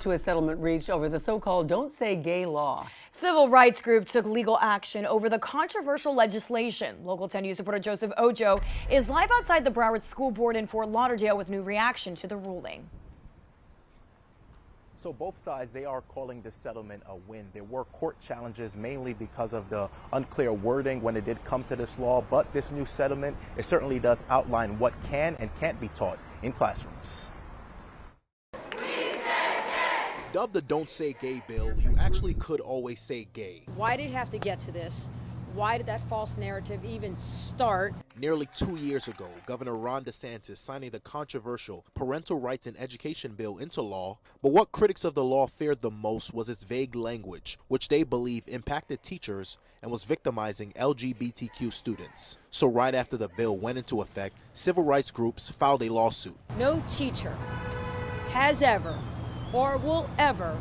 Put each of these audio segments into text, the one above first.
to a settlement reached over the so-called Don't Say Gay law. Civil rights group took legal action over the controversial legislation. Local 10 News reporter Joseph Ojo is live outside the Broward School Board in Fort Lauderdale with new reaction to the ruling. So both sides, they are calling this settlement a win. There were court challenges mainly because of the unclear wording when it did come to this law, but this new settlement, it certainly does outline what can and can't be taught in classrooms. Dubbed the Don't Say Gay bill, you actually could always say gay. Why did it have to get to this? Why did that false narrative even start? Nearly 2 years ago, Governor Ron DeSantis signing the controversial Parental Rights in Education bill into law, but what critics of the law feared the most was its vague language, which they believe impacted teachers and was victimizing LGBTQ students. So right after the bill went into effect, civil rights groups filed a lawsuit. No teacher has ever or will ever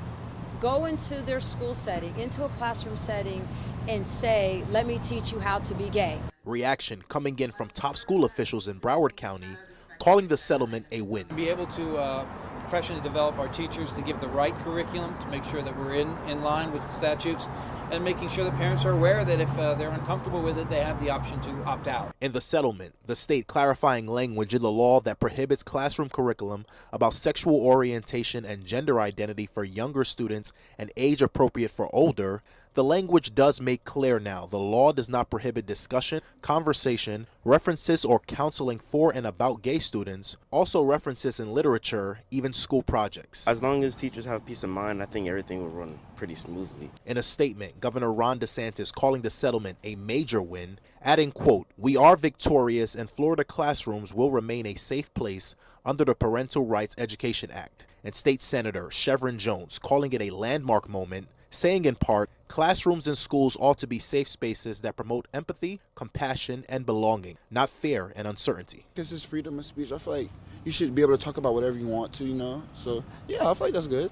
go into their school setting, into a classroom setting, and say, let me teach you how to be gay. Reaction coming in from top school officials in Broward County, calling the settlement a win. Be able to professionally develop our teachers to give the right curriculum, to make sure that we're in line with the statutes, and making sure that parents are aware that if they're uncomfortable with it, they have the option to opt out. In the settlement, the state clarifying language in the law that prohibits classroom curriculum about sexual orientation and gender identity for younger students and age appropriate for older. The language does make clear now the law does not prohibit discussion, conversation, references, or counseling for and about gay students, also references in literature, even school projects. As long as teachers have peace of mind, I think everything will run pretty smoothly. In a statement, Governor Ron DeSantis calling the settlement a major win, adding, quote, "We are victorious and Florida classrooms will remain a safe place under the Parental Rights Education Act." And State Senator Chevron Jones calling it a landmark moment, saying in part, classrooms and schools ought to be safe spaces that promote empathy, compassion, and belonging, not fear and uncertainty. This is freedom of speech. I feel like you should be able to talk about whatever you want to, you know? So, yeah, I feel like that's good.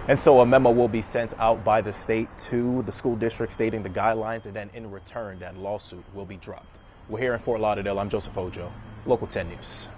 And so a memo will be sent out by the state to the school district stating the guidelines, and then in return, that lawsuit will be dropped. We're here in Fort Lauderdale. I'm Joseph Ojo, Local 10 News.